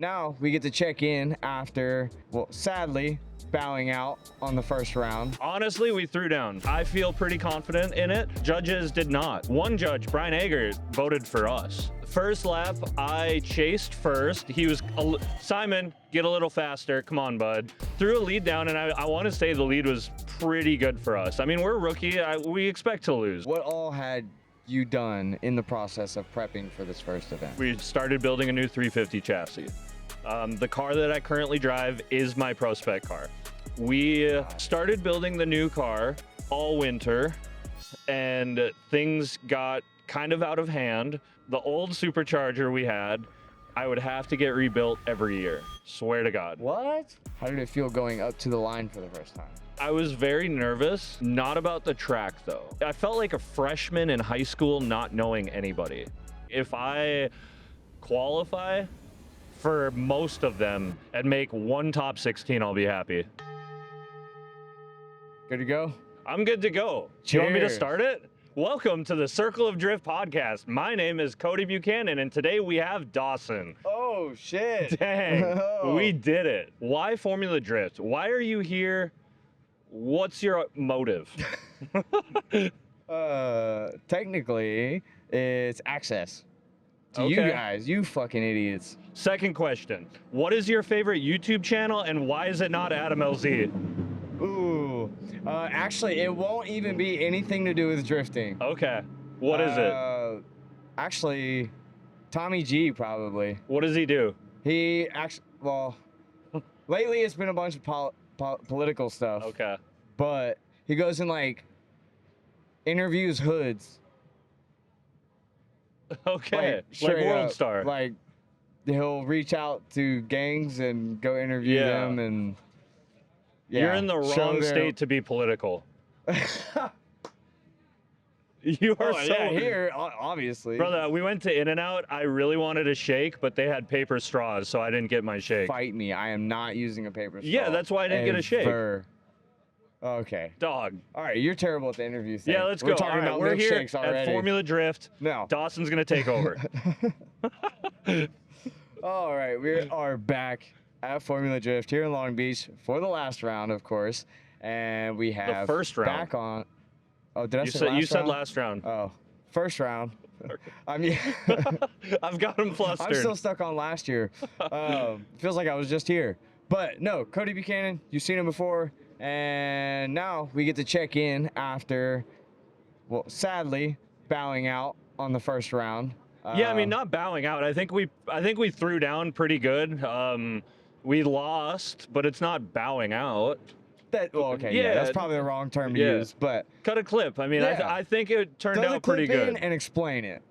Now we get to check in after, well, sadly, bowing out on the first round. Honestly, we threw down. I feel pretty confident in it. Judges did not. One judge, Brian Eggert, voted for us. First lap, I chased first. He was, Simon, get a little faster. Come on, bud. Threw a lead down, and I want to say the lead was pretty good for us. I mean, we're a rookie. We expect to lose. What all had you done in the process of prepping for this first event? We started building a new 350 chassis. The car that I currently drive is my pro spec car. We started building the new car all winter, and things got kind of out of hand. The old Supercharger we had, I would have to get rebuilt every year. Swear to God. What? How did it feel going up to the line for the first time? I was very nervous, not about the track though. I felt like a freshman in high school not knowing anybody. If I qualify for most of them and make one top 16, I'll be happy. Good to go? I'm good to go. Cheers. Do you want me to start it? Welcome to the Circle of Drift podcast. My name is Cody Buchanan, and today we have Dawson. Oh, shit. Dang, Oh. We did it. Why Formula Drift? Why are you here? What's your motive? Technically, it's access to you Okay. guys, you fucking idiots. Second question. What is your favorite YouTube channel, and why is it not Adam LZ? Ooh, actually, it won't even be anything to do with drifting. Okay. What is it? Actually, Tommy G, probably. What does he do? He actually, well, lately it's been a bunch of political stuff. Okay. But he goes and, like, interviews hoods. Okay. Like straight World up. Star. Like, he'll reach out to gangs and go interview Yeah. them, and You're in the show wrong their- state to be political. You are Oh, so yeah, here, obviously. Brother, we went to In-N-Out. I really wanted a shake, but they had paper straws, so I didn't get my shake. Fight me. I am not using a paper straw. Yeah, that's why I didn't get a shake. Ever. Okay. Dog. All right, you're terrible at the interview thing. Yeah, let's We're go. talking All right, about we're here milkshakes already. at Formula Drift. No. Dawson's going to take over. All right, we are back at Formula Drift here in Long Beach for the last round, of course. And we have first round. back on. Oh, did I You say said, last you said round? last round. Oh, first round. I mean, I've got him flustered. I'm still stuck on last year. Feels like I was just here. But no, Cody Buchanan, you've seen him before. And now we get to check in after, well, sadly, bowing out on the first round. Yeah, I mean, not bowing out. I think we threw down pretty good. We lost, but it's not bowing out. Well, okay, yeah, Yeah. that's probably the wrong term to Yeah. use, but Cut a clip. I mean, Yeah. I think it turned throw the out pretty clip in good. and explain it.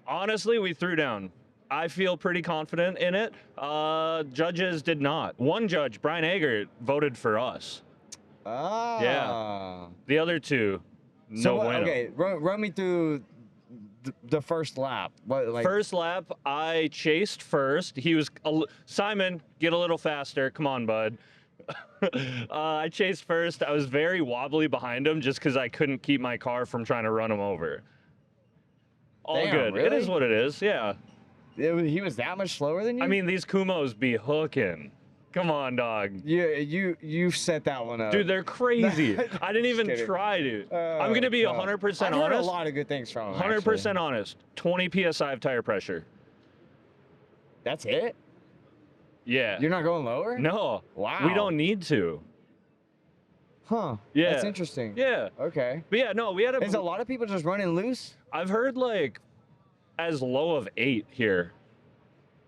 Honestly, we threw down. I feel pretty confident in it. Judges did not. One judge, Brian Eggert, voted for us. Ah. The other two, So no what, bueno. okay, run me through the first lap. What, like, First lap, I chased first. He was, Simon, get a little faster. Come on, bud. I chased first. I was very wobbly behind him just because I couldn't keep my car from trying to run him over. All Damn, good. It really? is what it is, yeah. he was that much slower than you? I mean, these Kumos be hooking. Come on, dog. you set that one up. Dude, they're crazy. I didn't even Just kidding. try, dude. I'm going to be 100% I've heard a honest. lot of good things from him. 100% honest. 20 PSI of tire pressure. That's it? Yeah. You're not going lower? No. Wow. We don't need to. Huh. Yeah. That's interesting. Yeah. Okay. But yeah, no, we had Is a lot of people just running loose? I've heard like as low of 8 here.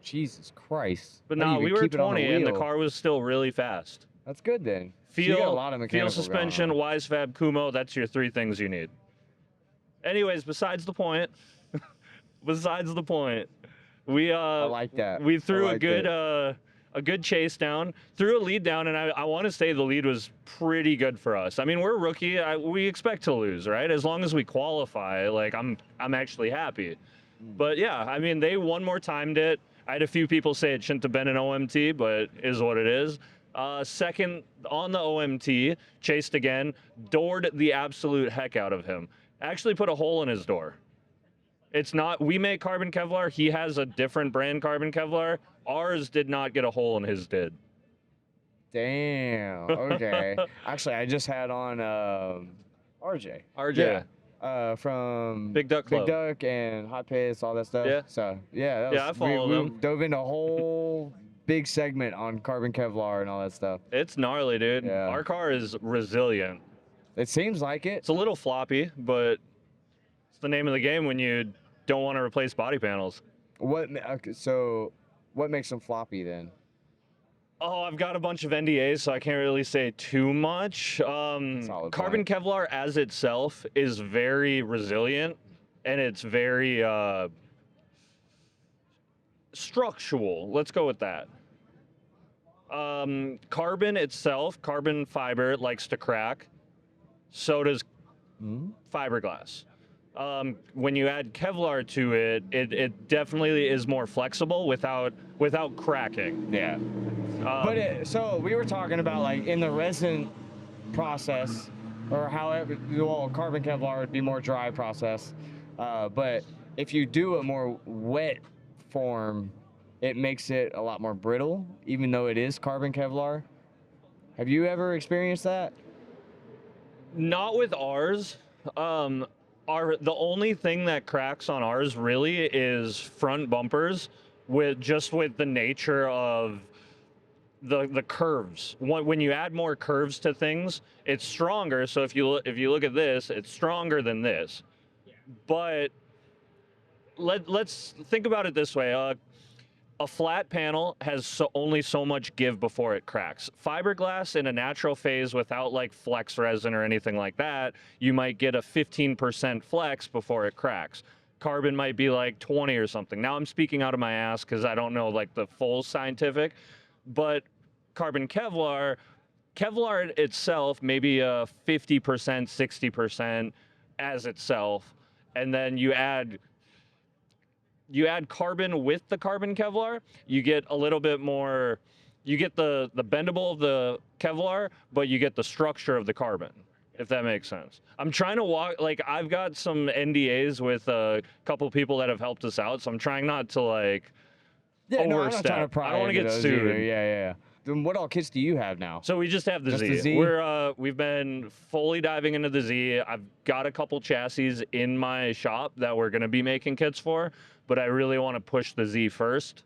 Jesus Christ. But How do no, you we were keep it on 20 and the wheel? car was still really fast. That's good then. So you got a lot of Feel mechanical suspension, going wise fab, Kumo, that's your 3 things you need. Anyways, besides the point. Besides the point. We I like that. We threw I like a good chase down, threw a lead down, and I want to say the lead was pretty good for us. I mean, we're a rookie. We expect to lose, right? As long as we qualify, like I'm actually happy. But yeah, I mean, they one more timed it. I had a few people say it shouldn't have been an OMT, but is what it is. Second on the OMT, chased again, doored the absolute heck out of him. Actually put a hole in his door. It's not, we make carbon Kevlar. He has a different brand carbon Kevlar. Ours did not get a hole and his did. Damn. Okay. Actually, I just had on RJ. RJ. Yeah. From Big Duck Club. Big Duck and Hot Pits, all that stuff. Yeah. So yeah, that Yeah, was, I follow we them. dove into a whole big segment on carbon Kevlar and all that stuff. It's gnarly, dude. Yeah. Our car is resilient. It seems like it. It's a little floppy, but it's the name of the game when you don't want to replace body panels. So what makes them floppy then? Oh, I've got a bunch of NDAs, so I can't really say too much. Solid Carbon point. Kevlar as itself is very resilient, and it's very structural. Let's go with that. Carbon itself, carbon fiber, likes to crack. So does fiberglass. When you add Kevlar to it, it definitely is more flexible without cracking. Yeah. So we were talking about like in the resin process, or however, well, carbon Kevlar would be more dry process. But if you do a more wet form, it makes it a lot more brittle, even though it is carbon Kevlar. Have you ever experienced that? Not with ours. The only thing that cracks on ours really is front bumpers, with the nature of the curves. When you add more curves to things, it's stronger. So if you look at this, it's stronger than this. But let's think about it this way. A flat panel has only so much give before it cracks. Fiberglass in a natural phase without like flex resin or anything like that, you might get a 15% flex before it cracks. Carbon might be like 20 or something. Now I'm speaking out of my ass because I don't know like the full scientific, but carbon Kevlar itself maybe a 50%, 60% as itself, and then you add carbon with the carbon Kevlar, you get a little bit more, you get the bendable of the Kevlar, but you get the structure of the carbon, if that makes sense. I'm trying to I've got some NDAs with a couple people that have helped us out, so I'm trying not to overstep. I'm not trying to pry I don't want to into get those sued. either. Yeah. Then what all kits do you have now? So we just have the Just Z. the Z? We've been fully diving into the Z. I've got a couple chassis in my shop that we're going to be making kits for, but I really want to push the Z first.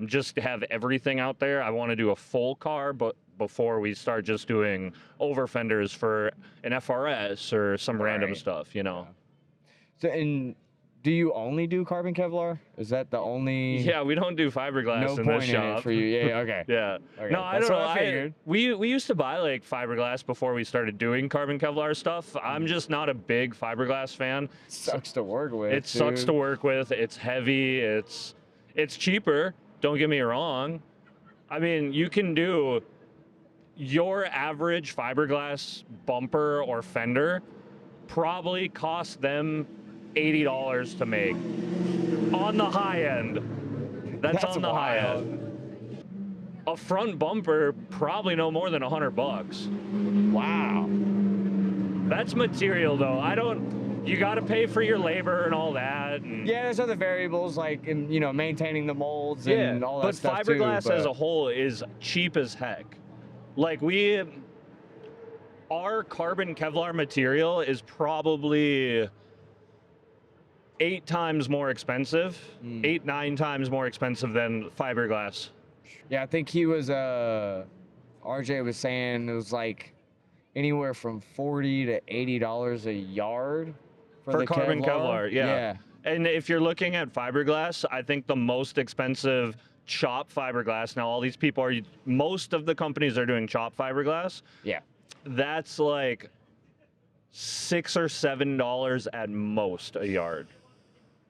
Just to have everything out there. I want to do a full car, but before we start just doing over fenders for an FRS or some random stuff, you know. So, and do you only do carbon Kevlar? Is that the only? Yeah, we don't do fiberglass No in point this in shop. it for you. Yeah. Okay. Yeah. Okay, No, I that's don't what know. I figured. We used to buy like fiberglass before we started doing carbon Kevlar stuff. I'm just not a big fiberglass fan. Sucks to work with. It sucks to work with. It's heavy. It's cheaper. Don't get me wrong. I mean, you can do your average fiberglass bumper or fender probably cost them $80 to make on the high end. That's on the wild. high end. A front bumper probably no more than $100. Wow. That's material though. You got to pay for your labor and all that. And Yeah, there's other variables like maintaining the molds and all that but stuff fiberglass too. as a whole is cheap as heck. Like our carbon Kevlar material is probably 8 times more expensive, 8-9 times more expensive than fiberglass. Yeah, I think he was RJ was saying it was like anywhere from $40 to $80 a yard for the carbon Kevlar. Yeah. And if you're looking at fiberglass, I think the most expensive chop fiberglass, now all these people most of the companies are doing chop fiberglass. Yeah. That's like $6 or $7 at most a yard.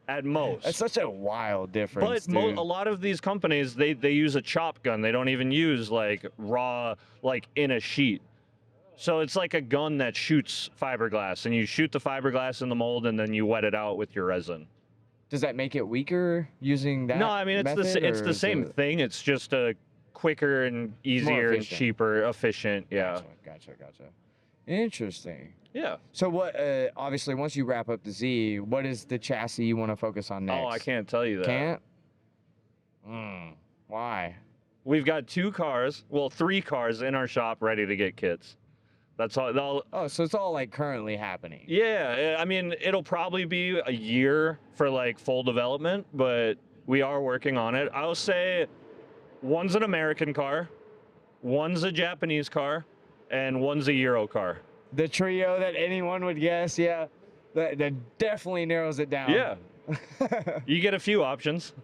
At most. That's such a wild difference. But a lot of these companies, they use a chop gun. They don't even use like raw, like in a sheet. So it's like a gun that shoots fiberglass, and you shoot the fiberglass in the mold, and then you wet it out with your resin. Does that make it weaker using that? No, I mean it's the same thing. It's just a quicker and easier and cheaper, efficient. Yeah. Gotcha. Interesting. Yeah. So what? Obviously, once you wrap up the Z, what is the chassis you want to focus on next? Oh, I can't tell you that. Can't. Why? We've got 3 cars in our shop ready to get kits. That's all. Oh, so it's all like currently happening. Yeah, I mean, it'll probably be a year for like full development, but we are working on it. I'll say one's an American car, one's a Japanese car, and one's a Euro car. The trio that anyone would guess, yeah, that definitely narrows it down. Yeah. You get a few options.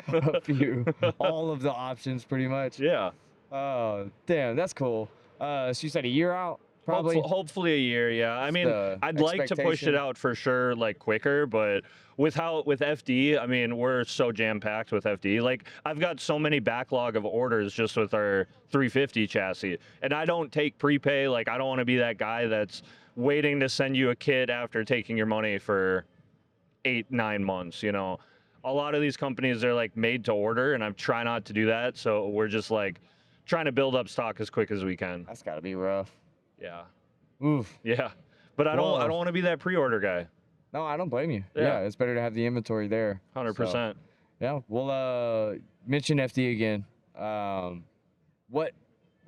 A few, all of the options, pretty much. Yeah. Oh, damn, that's cool. So you said a year out, probably. Hopefully a year. Yeah. I mean, I'd like to push it out for sure, like quicker, but with FD, I mean, we're so jam packed with FD. Like, I've got so many backlog of orders just with our 350 chassis, and I don't take prepay. Like, I don't want to be that guy that's waiting to send you a kit after taking your money for 8-9 months. You know, a lot of these companies, they're like made to order, and I'm trying not to do that. So we're just like trying to build up stock as quick as we can. That's gotta be rough. Yeah. Oof. Yeah. But I don't want to be that pre-order guy. No, I don't blame you. Yeah. Yeah, it's better to have the inventory there. 100%. So, yeah, we'll mention FD again.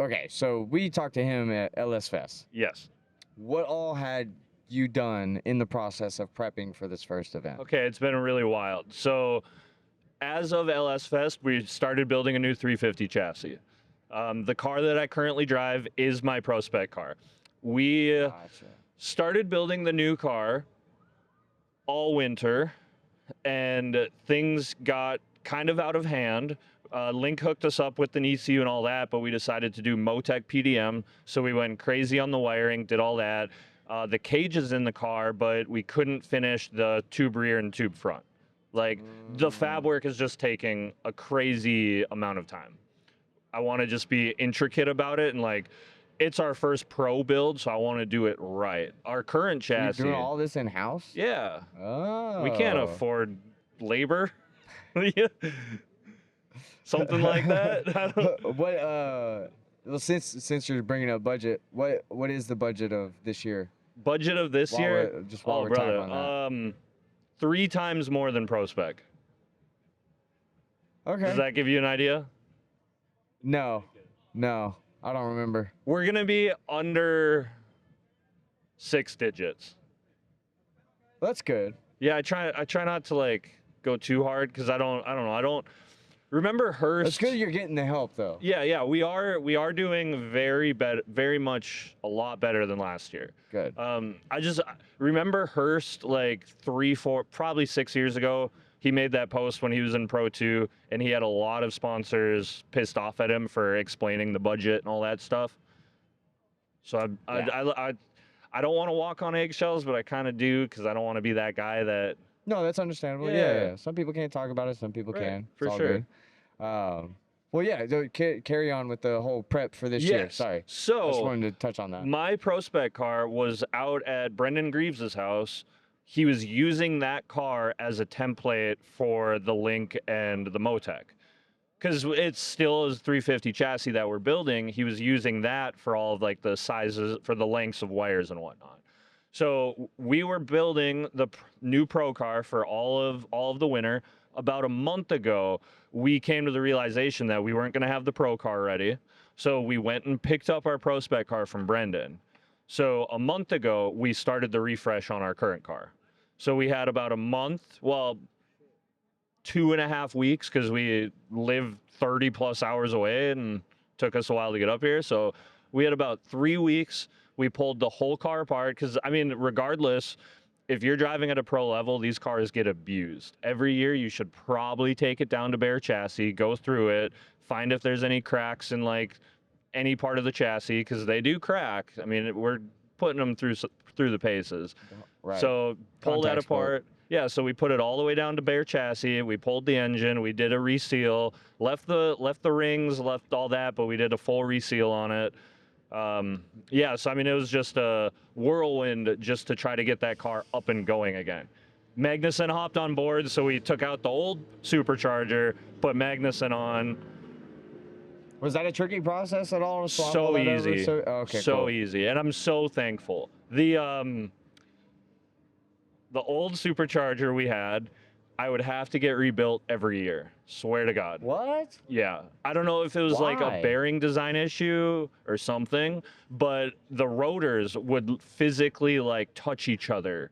Okay, so we talked to him at LS Fest. Yes. What all had you done in the process of prepping for this first event? Okay, it's been really wild. So as of LS Fest, we started building a new 350 chassis. The car that I currently drive is my Pro Spec car. We Gotcha. started building the new car all winter, and things got kind of out of hand. Link hooked us up with an ECU and all that, but we decided to do Motec PDM, so we went crazy on the wiring, did all that. The cage is in the car, but we couldn't finish the tube rear and tube front. Like, the fab work is just taking a crazy amount of time. I want to just be intricate about it, and like, it's our first pro build, so I want to do it right. Our current chassis. You're doing all this in house? Yeah. Oh. We can't afford labor. Something like that. I don't... Well, since you're bringing up budget, what is the budget of this year? Budget of this year? While we're talking on that. 3 times more than Pro Spec. Okay. Does that give you an idea? No, I don't remember. We're gonna be under 6 digits. That's good. Yeah, I try not to like go too hard because I don't remember Hearst. It's good you're getting the help though. Yeah, we are doing very much a lot better than last year. Good. I just remember Hearst like 3, 4, probably 6 years ago. He made that post when he was in Pro 2, and he had a lot of sponsors pissed off at him for explaining the budget and all that stuff. So I don't want to walk on eggshells, but I kind of do because I don't want to be that guy that. No, that's understandable. Yeah. Some people can't talk about it. Some people can. For all sure. Good. Well, yeah. Carry on with the whole prep for this year. Sorry. So I just wanted to touch on that. My Pro Spec car was out at Brendan Greaves' house. He was using that car as a template for the Link and the Motec. Because it's still a 350 chassis that we're building, he was using that for all of like the sizes, for the lengths of wires and whatnot. So we were building the new Pro car for all of the winter. About a month ago, we came to the realization that we weren't going to have the Pro car ready. So we went and picked up our Pro Spec car from Brendan. So a month ago, we started the refresh on our current car. So we had about a month, 2.5 weeks, because we live 30 plus hours away and took us a while to get up here. So we had about 3 weeks. We pulled the whole car apart because, I mean, regardless, if you're driving at a pro level, these cars get abused. Every year, you should probably take it down to bare chassis, go through it, find if there's any cracks in like any part of the chassis, because they do crack. I mean, we're putting them through the paces. Right. So pull that apart. Yeah, so we put it all the way down to bare chassis. We pulled the engine. We did a reseal. Left the rings, left all that, but we did a full reseal on it. So I mean, it was just a whirlwind just to try to get that car up and going again. Magnussen hopped on board, so we took out the old Supercharger, put Magnussen on. Was that a tricky process at all? So easy. Okay, so cool. easy, and I'm so thankful. The old Supercharger we had, I would have to get rebuilt every year. Swear to God. What? Yeah. I don't know if it was like a Why? bearing design issue or something, but the rotors would physically like touch each other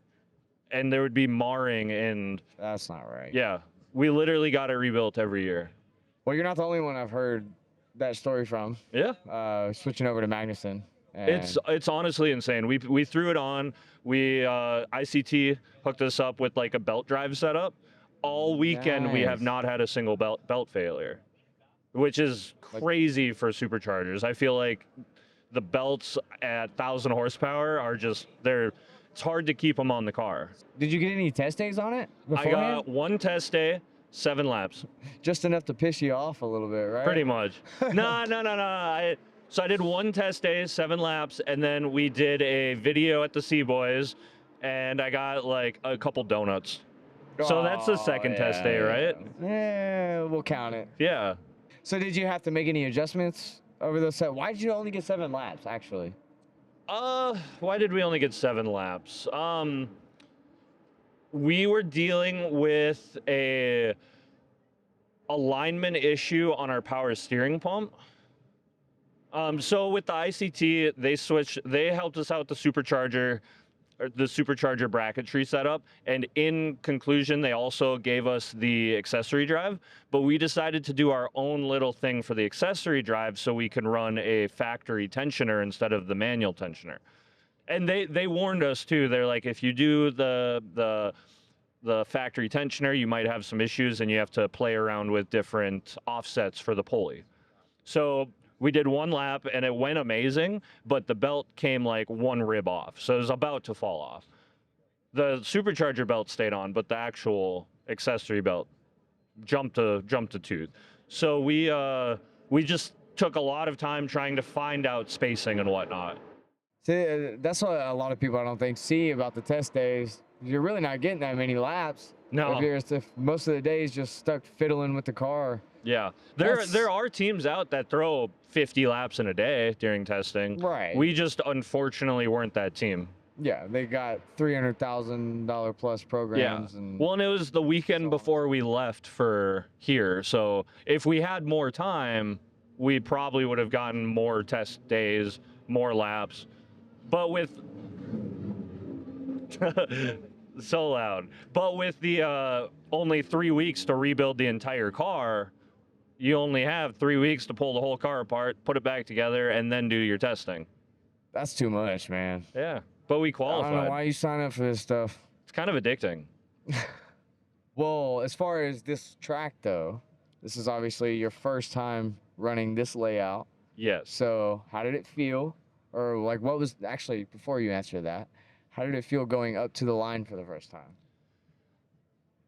and there would be marring and That's not right. yeah, we literally got it rebuilt every year. Well, you're not the only one I've heard that story from. Yeah. Switching over to Magnussen. It's honestly insane. We threw it on. We ICT hooked us up with like a belt drive setup. All weekend we have Nice. not had a single belt failure, which is crazy for superchargers. I feel like the belts at 1,000 horsepower are just it's hard to keep them on the car. Did you get any test days on it I beforehand? got one test day, 7 laps. Just enough to piss you off a little bit, right? Pretty much. No. So I did one test day, 7 laps, and then we did a video at the Sea Boys, and I got like a couple donuts. So that's the second test day, right? Yeah, we'll count it. Yeah. So did you have to make any adjustments over those Why did you only get 7 laps, actually? Why did we only get 7 laps? We were dealing with a alignment issue on our power steering pump. So with the ICT, they helped us out with the supercharger bracketry setup, and in conclusion, they also gave us the accessory drive, but we decided to do our own little thing for the accessory drive so we can run a factory tensioner instead of the manual tensioner. And they warned us too. They're like, if you do the factory tensioner, you might have some issues and you have to play around with different offsets for the pulley. So we did 1 lap and it went amazing, but the belt came like 1 rib off. So it was about to fall off. The supercharger belt stayed on, but the actual accessory belt jumped a tooth. So we just took a lot of time trying to find out spacing and whatnot. See, that's what a lot of people I don't think see about the test days. You're really not getting that many laps. No. If most of the days just stuck fiddling with the car. Yeah, there are teams out that throw 50 laps in a day during testing. Right. We just unfortunately weren't that team. Yeah, they got $300,000 plus programs. Yeah. And well, and it was the weekend before we left for here. So if we had more time, we probably would have gotten more test days, more laps. But with so loud. But with the only 3 weeks to rebuild the entire car, you only have 3 weeks to pull the whole car apart, put it back together, and then do your testing. That's too much, man. Yeah, but we qualified. I don't know why you sign up for this stuff. It's kind of addicting. Well, as far as this track, though, this is obviously your first time running this layout. Yes. So how did it feel? Or like what was, actually, before you answer that, how did it feel going up to the line for the first time?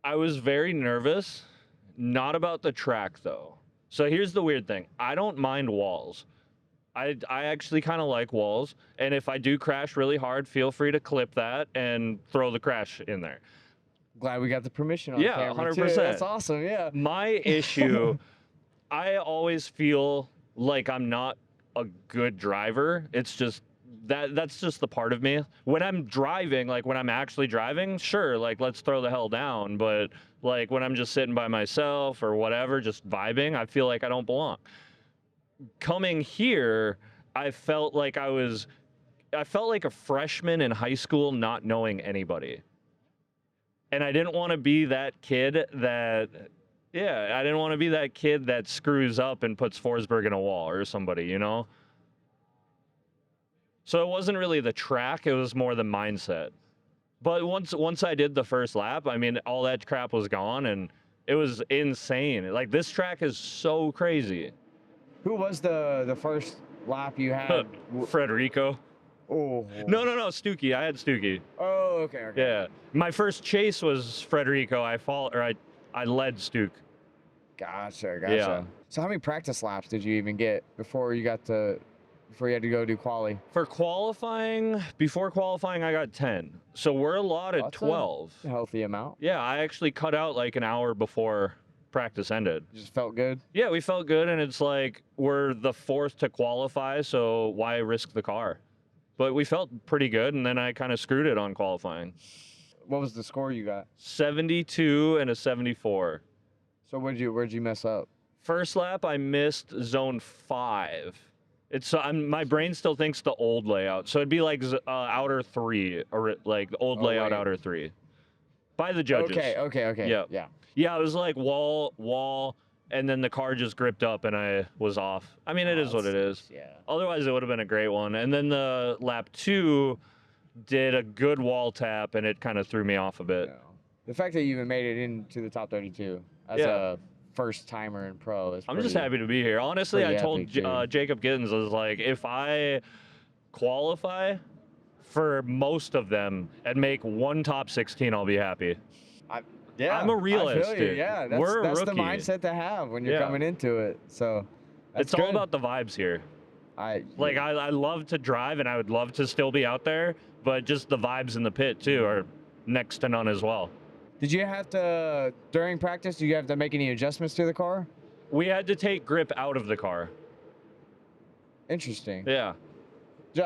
I was very nervous, not about the track though. So here's the weird thing. I don't mind walls. I actually kind of like walls. And if I do crash really hard, feel free to clip that and throw the crash in there. Glad we got the permission on Yeah, camera, 100%. too. That's awesome, yeah. My issue, I always feel like I'm not a good driver. It's just that's just the part of me. When I'm driving, like when I'm actually driving, sure, like let's throw the hell down. But like when I'm just sitting by myself or whatever, just vibing, I feel like I don't belong. Coming here, I felt like a freshman in high school not knowing anybody. And I didn't want to be that kid that screws up and puts Forsberg in a wall or somebody, you know? So it wasn't really the track, it was more the mindset. But once I did the first lap, I mean, all that crap was gone and it was insane. Like this track is so crazy. Who was the first lap you had? Frederico. Oh. No, Stookie. I had Stookie. Oh, okay. Yeah. My first chase was Frederico. I led Stook. Gotcha. Yeah. So how many practice laps did you even get before you had to go do quali? Before qualifying, I got 10. So we're allotted That's 12. A healthy amount. Yeah, I actually cut out like an hour before practice ended. Just felt good? Yeah, we felt good, and it's like we're the 4th to qualify, so why risk the car? But we felt pretty good, and then I kind of screwed it on qualifying. What was the score you got? 72 and a 74. So where'd you mess up? First lap, I missed zone 5. My brain still thinks the old layout, so it'd be like outer 3, or like the old layout wait. outer 3, by the judges. Okay. Yeah. Yeah. It was like wall, and then the car just gripped up, and I was off. I mean, it is what it is. Yeah. Otherwise, it would have been a great one. And then the lap 2 did a good wall tap, and it kind of threw me off a bit. No. The fact that you even made it into the top 32 as a first timer in pro is I'm just happy to be here. Honestly, I told epic, Jacob Gittens, I was like, if I qualify for most of them and make one top 16, I'll be happy. Yeah, I'm a realist. I feel you. Yeah, that's rookie. the mindset to have when you're coming into it. So that's it's all about the vibes here. I love to drive, and I would love to still be out there, but just the vibes in the pit too are next to none as well. Did you have to, during practice, do you have to make any adjustments to the car? We had to take grip out of the car. Interesting. Yeah.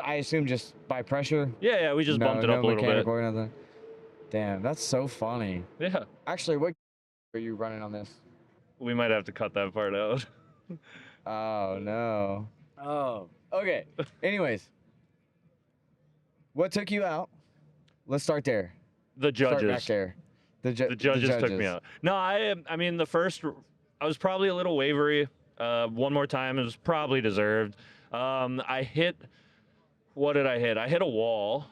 I assume just by pressure? Yeah, we just bumped it up a little bit. Or nothing. Damn, that's so funny. Yeah. Actually, what are you running on this? We might have to cut that part out. Oh, no. Oh, okay. Anyways, what took you out? Let's start there. The judges. Start back there. The judges took me out. No, I mean, the first, I was probably a little wavery. One more time, it was probably deserved. I hit, what did I hit? I hit a wall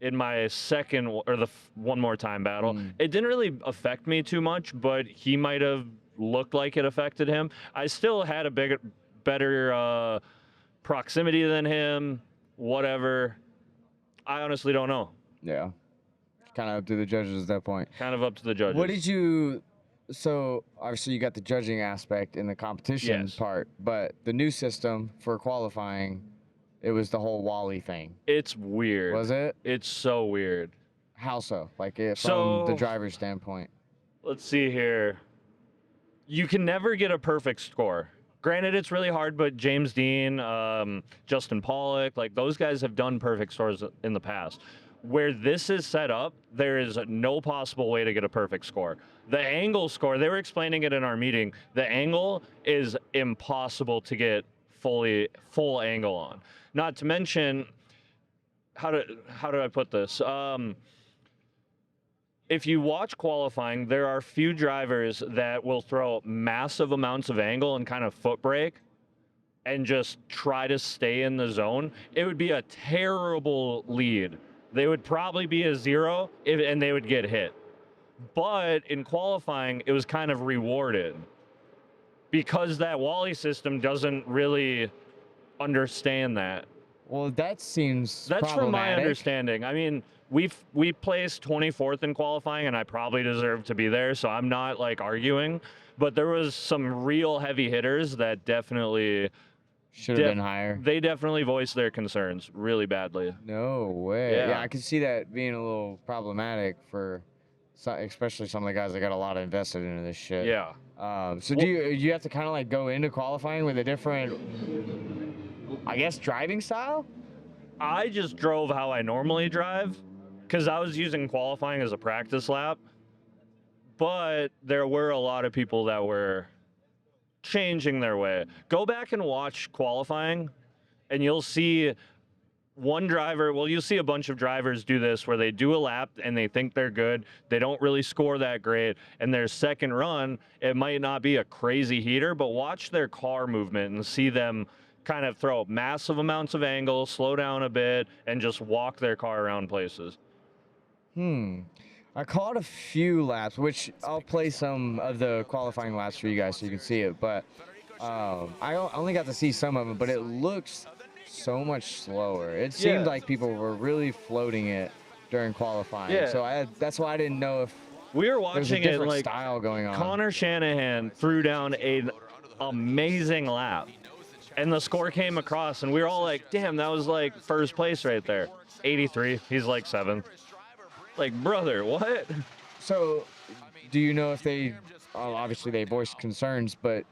in my second, or the one more time battle. It didn't really affect me too much, but he might have looked like it affected him. I still had a better proximity than him, whatever. I honestly don't know. Yeah. Kind of up to the judges at that point. Kind of up to the judges. What did you, so obviously you got the judging aspect in the competition part, but the new system for qualifying, it was the whole Wally thing. It's weird. Was it? It's so weird. How so? Like from the driver's standpoint. Let's see here. You can never get a perfect score. Granted, it's really hard, but James Dean, Justin Pollock, like those guys have done perfect scores in the past. Where this is set up, there is no possible way to get a perfect score. The angle score, they were explaining it in our meeting, the angle is impossible to get full angle on. Not to mention, how do I put this? If you watch qualifying, there are few drivers that will throw massive amounts of angle and kind of foot brake and just try to stay in the zone. It would be a terrible lead. They would probably be a 0 and they would get hit. But in qualifying, it was kind of rewarded because that Wally system doesn't really understand that. Well, that seems That's from my understanding. I mean, we placed 24th in qualifying, and I probably deserve to be there, so I'm not like arguing. But there was some real heavy hitters that definitely should have been higher. They definitely voiced their concerns really badly. No way. Yeah, I could see that being a little problematic for, especially some of the guys that got a lot invested into this shit. Yeah. So do you have to kind of like go into qualifying with a different, I guess, driving style? I just drove how I normally drive because I was using qualifying as a practice lap. But there were a lot of people that were changing their way. Go back and watch qualifying and you'll see one driver, well, you'll see a bunch of drivers do this where they do a lap and they think they're good. They don't really score that great. And their second run, it might not be a crazy heater, but watch their car movement and see them kind of throw massive amounts of angle, slow down a bit, and just walk their car around places. I caught a few laps, which I'll play some of the qualifying laps for you guys so you can see it. But I only got to see some of them, but it looks so much slower. It seemed like people were really floating it during qualifying. Yeah. So that's why I didn't know if we were watching there was a it like style going on. Connor Shanahan threw down an amazing lap, and the score came across, and we were all like, "Damn, that was like first place right there." 83. He's like 7th. Like, brother, what? So, do you know if they, obviously they voiced concerns, but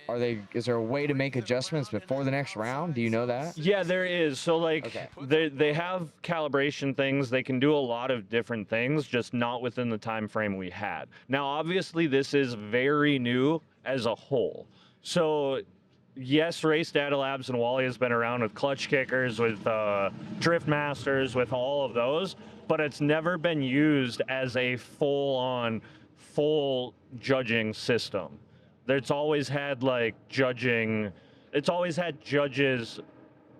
is there a way to make adjustments before the next round? Do you know that? Yeah, there is. So like Okay. they have calibration things. They can do a lot of different things, just not within the time frame we had. Now, obviously, this is very new as a whole. So yes, Race Data Labs and Wally has been around with clutch kickers, with drift masters, with all of those, but it's never been used as a full judging system. It's always had like judging. It's always had judges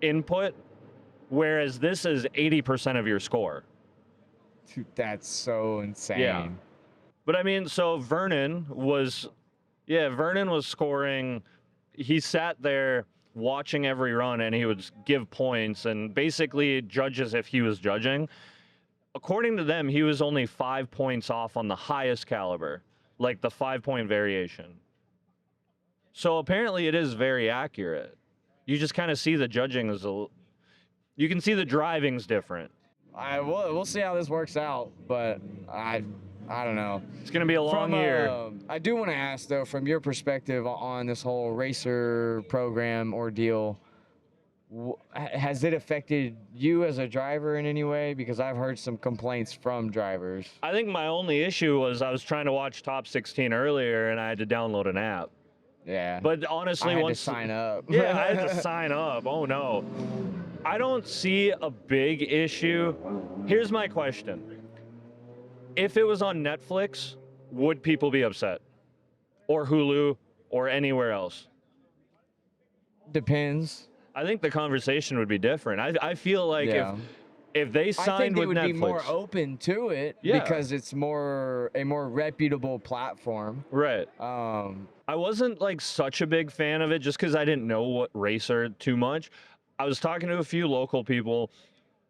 input, whereas this is 80% of your score. Dude, that's so insane. Yeah. But I mean, so Vernon was scoring. He sat there watching every run and he would give points and basically judge as if he was judging. According to them, he was only 5 points off on the highest caliber, like the 5-point variation. So apparently it is very accurate. You just kind of see the judging you can see the driving's different. We'll see how this works out, but I don't know. It's going to be a long year. I do want to ask though, from your perspective on this whole racer program ordeal, has it affected you as a driver in any way? Because I've heard some complaints from drivers. I think my only issue was I was trying to watch Top 16 earlier and I had to download an app. Yeah. But honestly, I had to sign up. Yeah, I had to sign up. Oh no. I don't see a big issue. Here's my question. If it was on Netflix, would people be upset? Or Hulu or anywhere else? Depends. I think the conversation would be different. I feel like if they signed I think they with would Netflix, be more open to it because it's a more reputable platform. Right. I wasn't like such a big fan of it just because I didn't know what racer too much. I was talking to a few local people,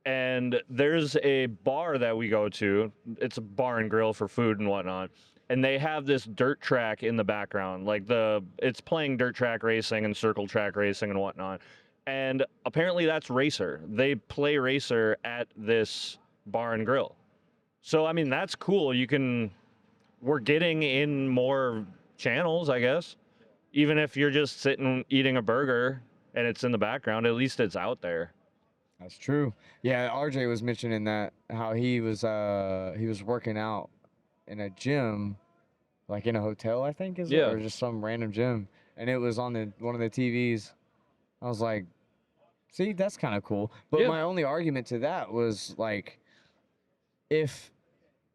and there's a bar that we go to. It's a bar and grill for food and whatnot. And they have this dirt track in the background. Like it's playing dirt track racing and circle track racing and whatnot. And apparently that's racer. They play racer at this bar and grill. So, I mean, that's cool. We're getting in more channels, I guess. Even if you're just sitting eating a burger and it's in the background, at least it's out there. That's true. Yeah, RJ was mentioning that how he was working out in a gym, like in a hotel, I think is it? Or just some random gym, and it was on one of the TVs. I was like, see, that's kind of cool. But my only argument to that was like, if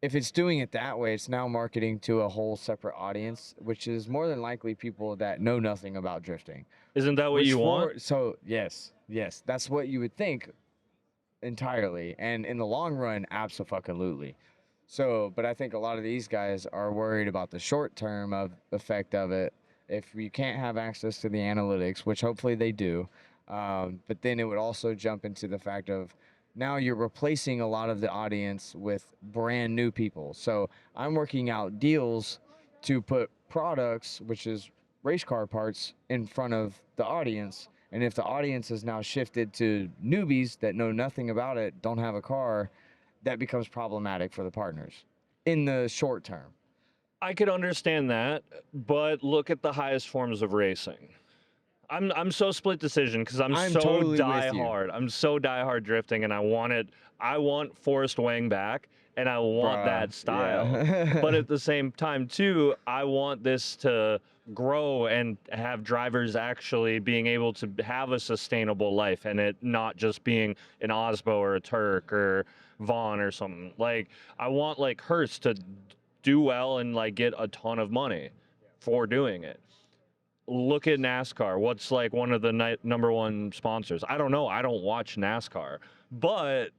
it's doing it that way, it's now marketing to a whole separate audience, which is more than likely people that know nothing about drifting. Isn't that what you want? So yes, that's what you would think entirely. And in the long run, abso-fucking-lutely. So, but I think a lot of these guys are worried about the short-term effect of it. If you can't have access to the analytics, which hopefully they do, but then it would also jump into the fact of now you're replacing a lot of the audience with brand new people. So I'm working out deals to put products, which is race car parts, in front of the audience. And if the audience has now shifted to newbies that know nothing about it, don't have a car, that becomes problematic for the partners in the short term. I could understand that, but look at the highest forms of racing. I'm so split decision because I'm so totally diehard. I'm so diehard drifting, and I want Forrest Wang back, and I want that style. Yeah. But at the same time, too, I want this to grow and have drivers actually being able to have a sustainable life, and it not just being an Osbo or a Turk or Vaughn or something. Like I want like Hurst to do well and like get a ton of money for doing it. Look at NASCAR. What's like one of the number one sponsors? I don't know. I don't watch NASCAR, but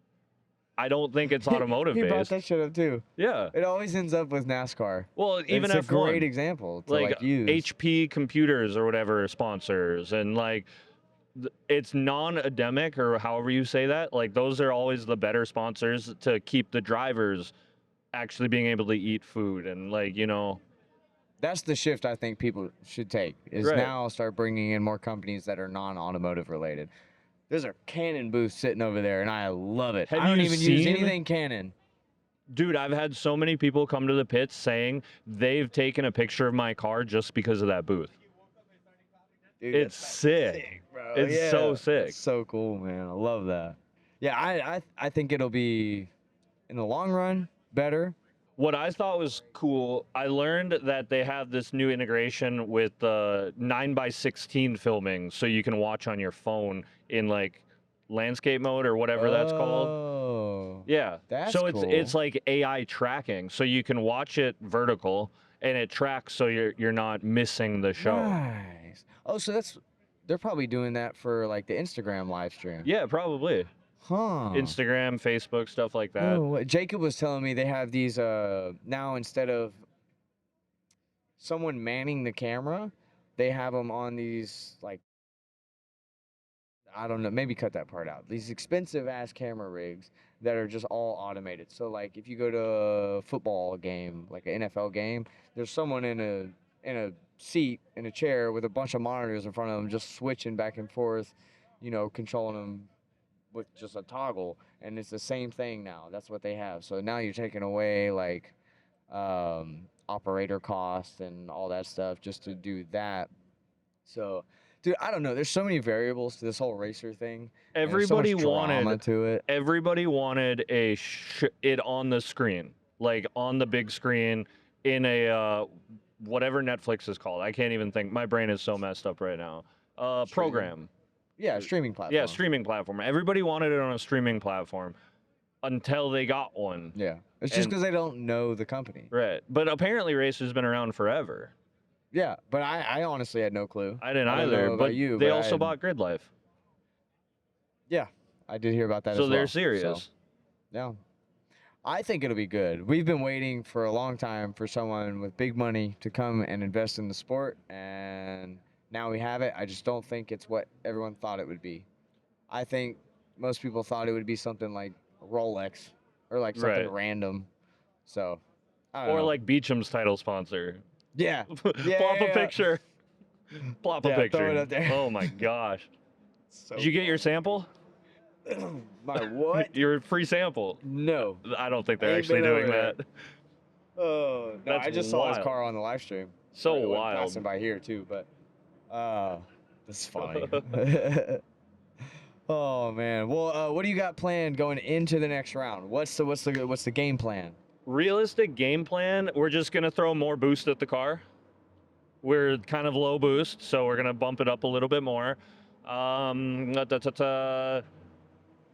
I don't think it's automotive based. He brought that shit up too. Yeah. It always ends up with NASCAR. Well, even it's F1, a great example to like use. HP computers or whatever sponsors, and like it's non-endemic or however you say that. Like those are always the better sponsors to keep the drivers actually being able to eat food and like, you know. That's the shift I think people should take is now start bringing in more companies that are non-automotive related. There's a Canon booth sitting over there, and I love it. I don't even use anything Canon. Dude, I've had so many people come to the pits saying they've taken a picture of my car just because of that booth. Dude, It's that's sick. bro. It's Yeah. so sick. It's so cool, man. I love that. Yeah, I think it'll be in the long run better. What I thought was cool, I learned that they have this new integration with 9:16 filming, so you can watch on your phone in like landscape mode or whatever that's called. Oh. Yeah. That's So cool. it's like AI tracking, so you can watch it vertical and it tracks so you're not missing the show. Nice. Oh, so they're probably doing that for like the Instagram live stream. Yeah, probably. Huh. Instagram, Facebook, stuff like that. No, Jacob was telling me they have these now instead of someone manning the camera, they have them on these like I don't know, maybe cut that part out. These expensive ass camera rigs that are just all automated. So like if you go to a football game, like an NFL game, there's someone in a seat in a chair with a bunch of monitors in front of them just switching back and forth, controlling them with just a toggle, and it's the same thing now. That's what they have. So now you're taking away like operator costs and all that stuff just to do that. So, dude, I don't know. There's so many variables to this whole racer thing. And there's so much Everybody drama wanted to it. everybody wanted it on the screen, like on the big screen in a whatever Netflix is called. I can't even think. My brain is so messed up right now. Program. Yeah, streaming platform. Yeah, streaming platform. Everybody wanted it on a streaming platform until they got one. Yeah, it's just because they don't know the company. Right. But apparently Racer's been around forever. Yeah, but I honestly had no clue. I didn't don't know either, about but you, they but also bought Grid Life. Yeah, I did hear about that as So well. they're serious. So, yeah. I think it'll be good. We've been waiting for a long time for someone with big money to come and invest in the sport, and now we have it. I just don't think it's what everyone thought it would be. I think most people thought it would be something like Rolex or like something Right. random. So, I don't Or know. like Beecham's title sponsor. Yeah. Plop a picture. Plop a Yeah, picture. throw it up there. Oh my gosh. So Did you get your sample? My what? Your free sample? No. I don't think they're Ain't actually been over doing there. that. Oh, no, That's I just saw his wild. car on the live stream. So It went wild. Passing by here too, but this is funny. Oh man. Well, what do you got planned going into the next round? What's the game plan? Realistic game plan, we're just going to throw more boost at the car. We're kind of low boost, so we're going to bump it up a little bit more.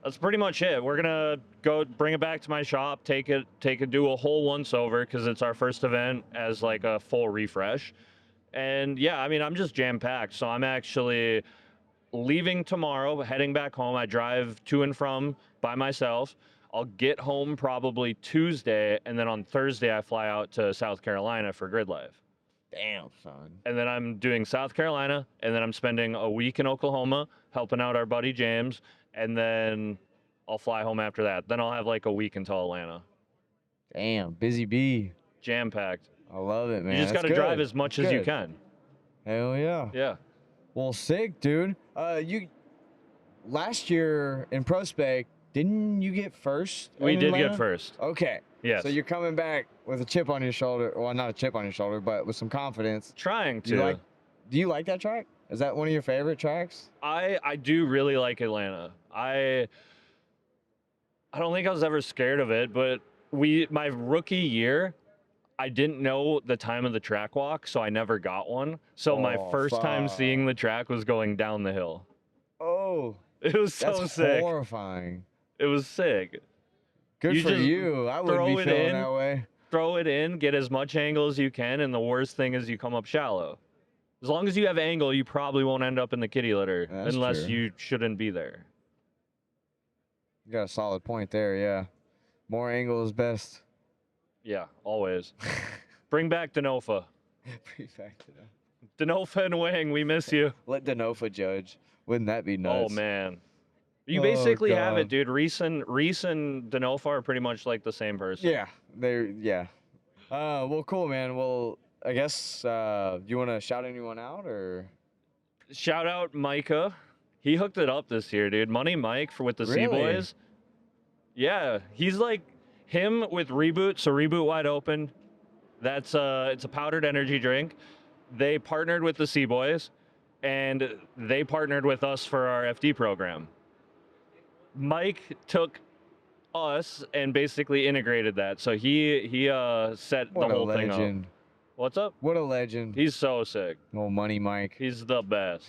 That's pretty much it. We're gonna go bring it back to my shop, take it, do a whole once over because it's our first event as like a full refresh. And yeah, I mean, I'm just jam packed. So I'm actually leaving tomorrow, heading back home. I drive to and from by myself. I'll get home probably Tuesday, and then on Thursday I fly out to South Carolina for Grid Life. Damn, son. And then I'm doing South Carolina, and then I'm spending a week in Oklahoma helping out our buddy James, and then I'll fly home after that. Then I'll have like a week until Atlanta. Damn, busy bee. Jam packed. I love it, man. You just got to drive as much as you can. Hell yeah. Yeah. Well, sick, dude. You last year in Prospect, didn't you get first? We in did Atlanta? get first. Okay. Yes. So you're coming back with a chip on your shoulder. Well, not a chip on your shoulder, but with some confidence. Trying Do you to. like, do you like that track? Is that one of your favorite tracks? I do really like Atlanta. I don't think I was ever scared of it, but my rookie year, I didn't know the time of the track walk, so I never got one. So my Oh, first time fuck. seeing the track was going down the hill. Oh, It was so that's sick. horrifying. It was sick. Good You for just you. I wouldn't throw be it feeling in. that way. Throw it in, get as much angle as you can, and the worst thing is you come up shallow. As long as you have angle, you probably won't end up in the kitty litter That's unless true. you shouldn't be there. You got a solid point there, yeah. More angle is best. Yeah, always. Bring back Denofa. Denofa and Wang, we miss you. Let Denofa judge. Wouldn't that be nuts? Oh, man. You Oh, basically have God. it, dude. Reese and Denofa are pretty much like the same person. Yeah, yeah. Well, cool, man. Well, I guess you want to shout anyone out or? Shout out Micah. He hooked it up this year, dude. Money Mike with the Really? C-Boys. Yeah, he's like him with Reboot. So Reboot Wide Open. It's a powdered energy drink. They partnered with the C-Boys. and they partnered with us for our FD program. Mike took us and basically integrated that. So he set What the a whole thing up. legend. What's up? What a legend. He's so sick. Oh, Money Mike. He's the best.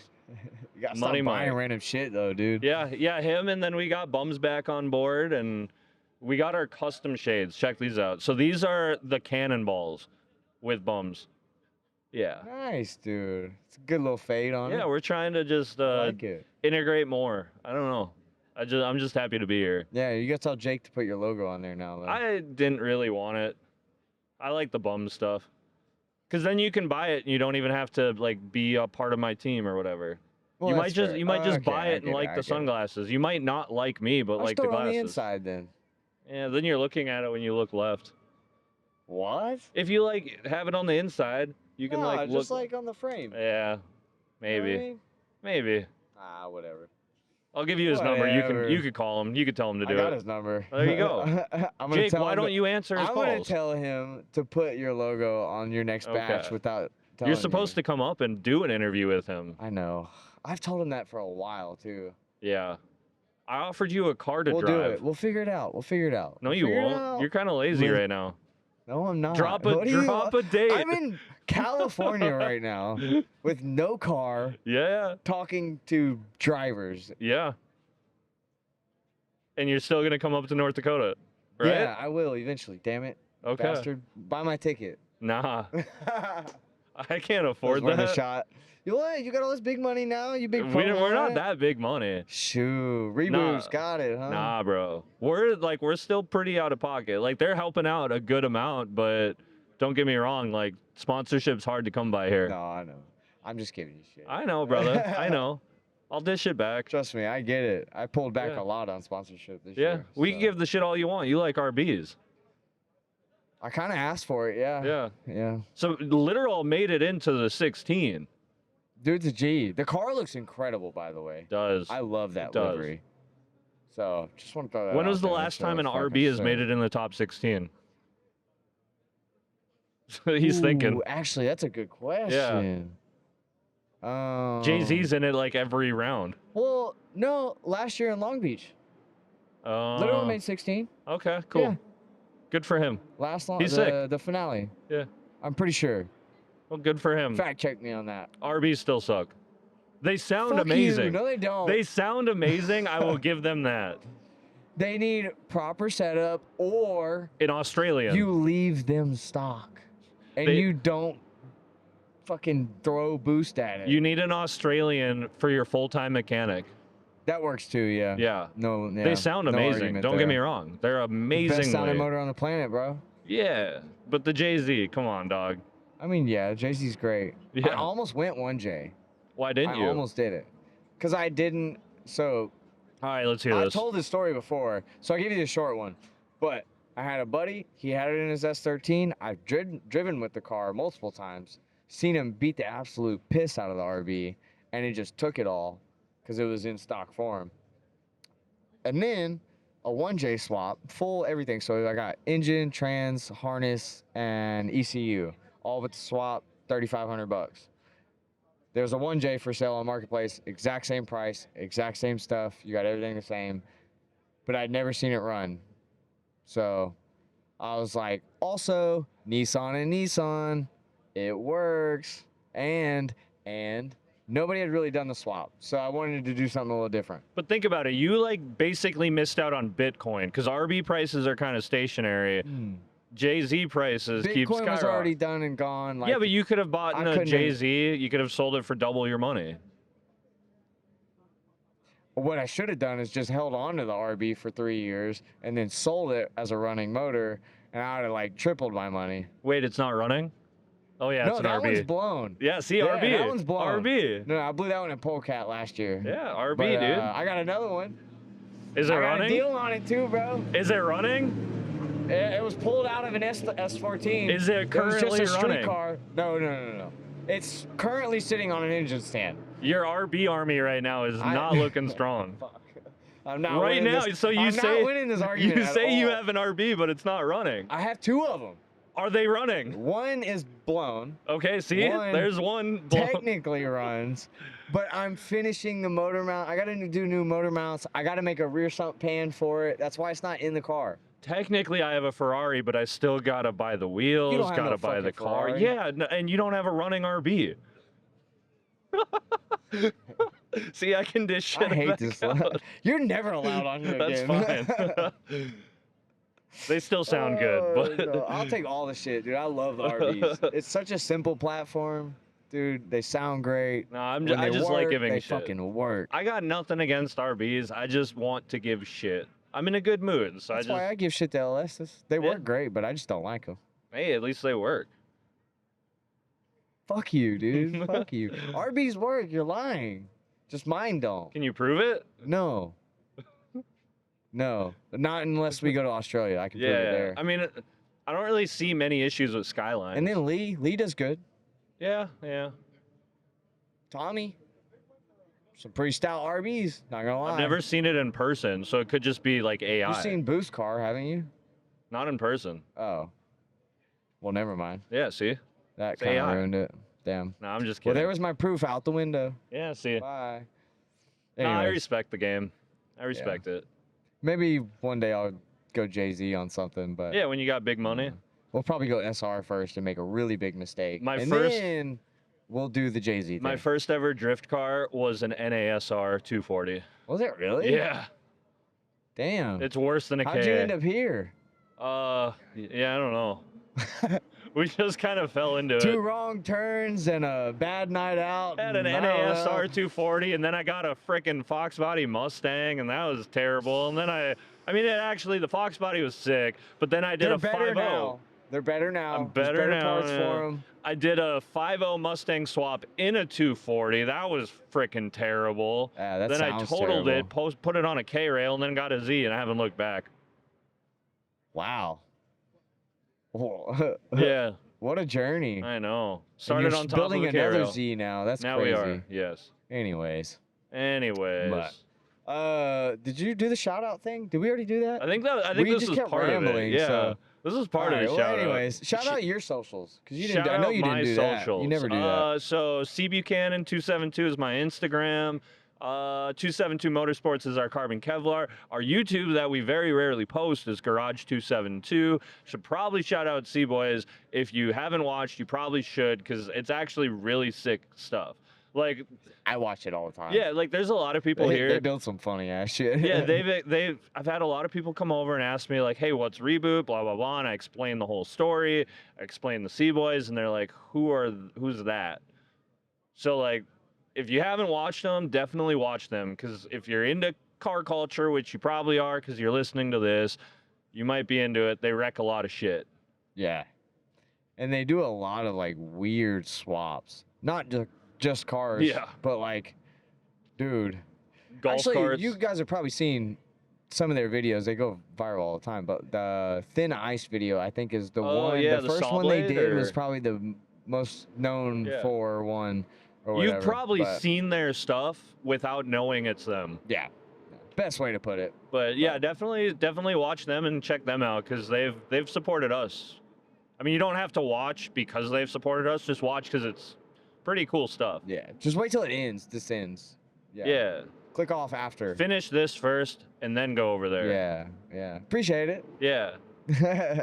You gotta Money stop buying Mike. random shit though, dude. Yeah, him, and then we got Bums back on board, and we got our custom shades. Check these out. So these are the cannonballs with Bums. Yeah. Nice, dude. It's a good little fade on it. Yeah, we're trying to just I like it. integrate more. I don't know. I'm just happy to be here. Yeah, you gotta tell Jake to put your logo on there now, though. I didn't really want it. I like the Bums stuff. Because then you can buy it and you don't even have to like be a part of my team or whatever. Well, you that's might just fair. buy Okay, it and like the sunglasses. You might not like me, but I'll like the store it on glasses. the inside then. Yeah, then you're looking at it when you look left. What? If you like have it on the inside, you can No, like look. just like on the frame. Yeah, maybe, You know what I mean? maybe. Whatever. I'll give you his number. Whatever. You could call him. You could tell him to do I got it. his number. There you go. I'm gonna Jake, tell why him don't to- you answer his I'm gonna calls? tell him to put your logo on your next batch Okay. without telling You're supposed to come up and do an interview with him. I know. I've told him that for a while too. Yeah. I offered you a car to We'll drive. do it. We'll figure it out. No, We'll you figure it won't. out. You're kind of lazy We'll- right now. No, I'm not. Drop What do you- a date. I'm in California right now with no car, Yeah. talking to drivers. Yeah. And you're still gonna come up to North Dakota, right? Yeah, I will eventually. Damn it, Okay. bastard! Buy my ticket. Nah, I can't Was afford worth a that. shot. You what? You got all this big money now? You big. We're not that big money. Shoot, Reboos got it, huh? Nah, bro. We're still pretty out of pocket. Like they're helping out a good amount, but don't get me wrong. Like sponsorship's hard to come by here. No, I know. I'm just giving you shit. I know, brother. I know. I'll dish it back. Trust me, I get it. I pulled back Yeah. a lot on sponsorship this Yeah, year. we can so. give the shit all you want. You like RBs. I kind of asked for it, yeah. Yeah. Yeah. So Literal made it into the 16. Dude's a G. The car looks incredible, by the way. Does. I love that does. livery. So just want to throw that When out was the there. last So time an fucking RB has sick. made it in the top 16? He's thinking. Ooh, actually, that's a good question. Jay-Z's in it like every round. Well, no, last year in Long Beach. Uh, Literally made 16. Okay, cool. Yeah. Good for him. the He's sick. the finale. Yeah. I'm pretty sure. Well, good for him. Fact check me on that. RBs still suck. They sound Fuck amazing. You. No, they don't. They sound amazing. I will give them that. They need proper setup, or In Australia. you leave them stock, and They- you don't fucking throw boost at it. You need an Australian for your full-time mechanic. That works too, yeah. Yeah. No, yeah. They sound no amazing. argument Don't get me there. wrong. They're Best amazing. sounding motor on the planet, bro. Yeah. But the Jay-Z, come on, dog. I mean, yeah, Jay-Z's great. I Yeah. almost went 1J. Why didn't I you? almost did it. Because I didn't. So, All right, let's hear I've this. told this story before, so I'll give you the short one. But I had a buddy. He had it in his S13. I've driven with the car multiple times. Seen him beat the absolute piss out of the RB. And he just took it all because it was in stock form. And then a 1J swap, full everything. So I got engine, trans, harness, and ECU. All but the swap, $3,500. There's a 1J for sale on Marketplace, exact same price, exact same stuff. You got everything the same, but I'd never seen it run. So I was like, also Nissan and Nissan, it works. And nobody had really done the swap. So I wanted to do something a little different. But think about it. You like basically missed out on Bitcoin because RB prices are kind of stationary. Jay-Z prices keep Bitcoin was skyrocketing. already done and gone. Like, Yeah, but you could have bought I a couldn't have- Jay-Z. You could have sold it for double your money. what I should have done is just held on to the RB for 3 years and then sold it as a running motor, and I would have like tripled my money. Wait, it's not running? Oh, yeah, no, it's an that RB. one's blown. Yeah, see, Yeah, RB. that one's blown. RB. No, I blew that one in Polecat last year. Yeah, RB, But, dude. I got another one. Is it I got a running? deal on it too, bro. Is it running? It was pulled out of an S14. Is it currently was just a street running? car. No. It's currently sitting on an engine stand. Your RB army right now is not looking strong. Fuck. I'm not Right winning now, this. so you I'm say not winning this argument you at say you all. have an RB, but it's not running. I have two of them. Are they running? One is blown. Okay, see? One There's one blown. Technically runs, but I'm finishing the motor mount. I got to do new motor mounts. I got to make a rear sump pan for it. That's why it's not in the car. Technically, I have a Ferrari, but I still gotta buy the wheels, don't have gotta no buy the fucking car. Ferrari. Yeah, and you don't have a running RB. See, I can dish shit I hate back this. out. You're never allowed on here That's again. fine. They still sound good, but No, I'll take all the shit, dude. I love the RVs. It's such a simple platform, dude. They sound great. no, I When they just like work, giving they shit. fucking work. I got nothing against RBs. I just want to give shit. I'm in a good mood, so That's I just why I give shit to LSs. They Yeah. work great, but I just don't like them. hey, at least they work. Fuck you, dude. Fuck you. RBs work. You're lying. Just mine don't. Can you prove it? No. No. Not unless we go to Australia. I can prove it Yeah. there. I mean, I don't really see many issues with Skyline. And then Lee does good. yeah. Tommy. Some pretty stout RBs. Not gonna lie. I've never seen it in person, so it could just be like AI. You've seen Boost Car, haven't you? Not in person. Oh. Well, never mind. Yeah, see? That It's kind of AI. ruined it. Damn. No, I'm just Well, kidding. there was my proof out the window. Yeah, see. Bye. No, I Anyways, respect the game. I respect it. maybe one day I'll go Jay-Z on something, but Yeah, when you got big money. we'll probably go SR first and make a really big mistake. My and first- then we'll do the Jay-Z thing. My first ever drift car was an NASR 240. Was it really? Yeah, Damn. it's worse than a How'd KA. you end up here? Yeah, I don't know. We just kind of fell into Two it. wrong turns and a bad night out. Had an and I don't know. NASR 240, and then I got a freaking Fox Body Mustang, and that was terrible. And then I mean, the Fox Body was sick, but then I did They're a better 5.0. now. They're better now. I'm There's better now, parts yeah. for 'em. I did a 5.0 Mustang swap in a 240. That was freaking terrible. Yeah, that then I sounds totaled terrible. it, put it on a K-rail, and then got a Z, and I haven't looked back. Wow. Whoa. Yeah, What a journey. I know. And Started you're on top building of a another K-rail. Z now. That's Now crazy. we are. Yes. Anyways. Anyways, Did you do the shout out thing? Did we already do that? I think We this just is kept part of rambling, it. Yeah, so- this is part of Alright, the well, shout anyways, out. shout out your socials because you didn't. Shout I know out you didn't my do that. socials. You never do that. So C Buchanan 272 is my Instagram. 272 Motorsports is our carbon Kevlar. Our YouTube that we very rarely post is Garage 272. Should probably shout out C-Boys. If you haven't watched, you probably should because it's actually really sick stuff. Like, I watch it all the time. yeah, like there's a lot of people they, here. They build some funny ass shit. Yeah, I've had a lot of people come over and ask me like, hey, what's Reboot, blah, blah, blah, and I explain the whole story. I explain the C-Boys, and they're like, who's that? So, like, if you haven't watched them, definitely watch them, because if you're into car culture, which you probably are because you're listening to this, you might be into it. They wreck a lot of shit. Yeah. And they do a lot of like weird swaps. Not just cars. Yeah. But like, dude. Golf Actually, carts. you guys have probably seen some of their videos. They go viral all the time. But the Thin Ice video, I think, is the Oh, one. yeah, the the first saw one they blade, did was or- probably the most known Yeah. for one. Or whatever, You've probably but, seen their stuff without knowing it's them. Yeah. Best way to put it. But yeah, definitely watch them and check them out because they've supported us. I mean, you don't have to watch because they've supported us. Just watch because it's pretty cool stuff. Yeah. Just wait till it ends. This ends. Yeah. Click off after. Finish this first and then go over there. Yeah. Yeah. Appreciate it. Yeah.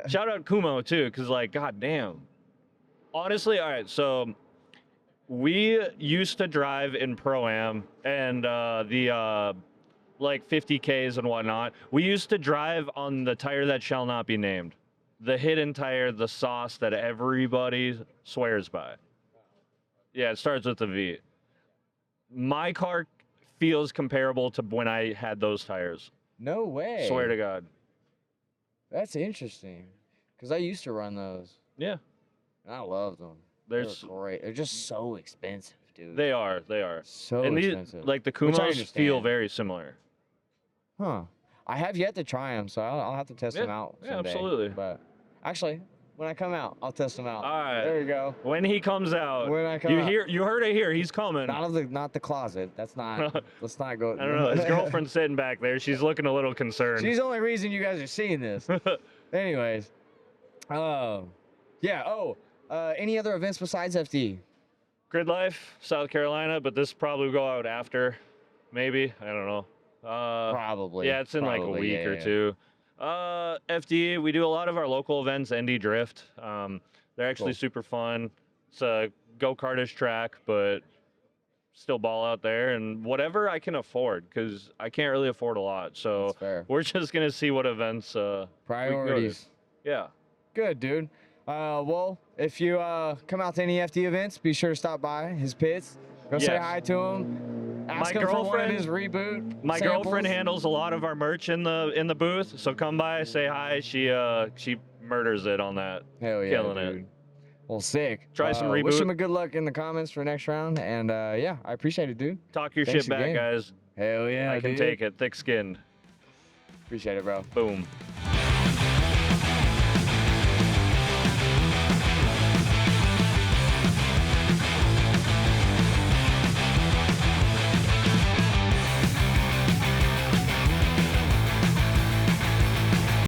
Shout out Kumo too, because like, goddamn. Honestly, all right. So we used to drive in Pro-Am and the like 50Ks and whatnot. We used to drive on the tire that shall not be named. The hidden tire, the sauce that everybody swears by. Yeah, it starts with a V. My car feels comparable to when I had those tires. No way. Swear to God. That's interesting. Because I used to run those. Yeah, And I love them. there's They're great. They're just so expensive, dude. they are. so And these expensive. like the Which I Kumos feel understand. very similar. Huh. I have yet to try them, so I'll have to test them Yeah, out yeah, someday. absolutely. But actually, when I come out, I'll test them out. All right. There you go. When he comes out, When I come out. you heard it here. He's coming. Not the closet. That's not. Let's not go. I don't know. His girlfriend's sitting back there. She's looking a little concerned. She's the only reason you guys are seeing this. Anyways, Yeah. Oh, any other events besides FD? Grid Life, South Carolina, but this probably will go out after, maybe. I don't know. Probably. Yeah, it's in like a Probably, week yeah, or yeah. two. FD, we do a lot of our local events. ND Drift, they're actually Cool. super fun. It's a go-kartish track, but still ball out there and whatever I can afford, because I can't really afford a lot. So That's fair. we're just gonna see what events we can go to. Priorities. Yeah. Good, dude. Well, if you come out to any FD events, be sure to stop by his pits. Go say Yes. hi to him. Ask My him for one of girlfriend- his reboot. My samples. girlfriend handles a lot of our merch in the booth, so come by, say hi. She murders it on that. Hell yeah, Killing dude. it. Well, sick. Try some Wish reboot. him a good luck in the comments for next round. And yeah, I appreciate it, dude. Talk your Thanks shit back, again. guys. Hell yeah, I can dude. take it. Thick skinned. Appreciate it, bro. Boom.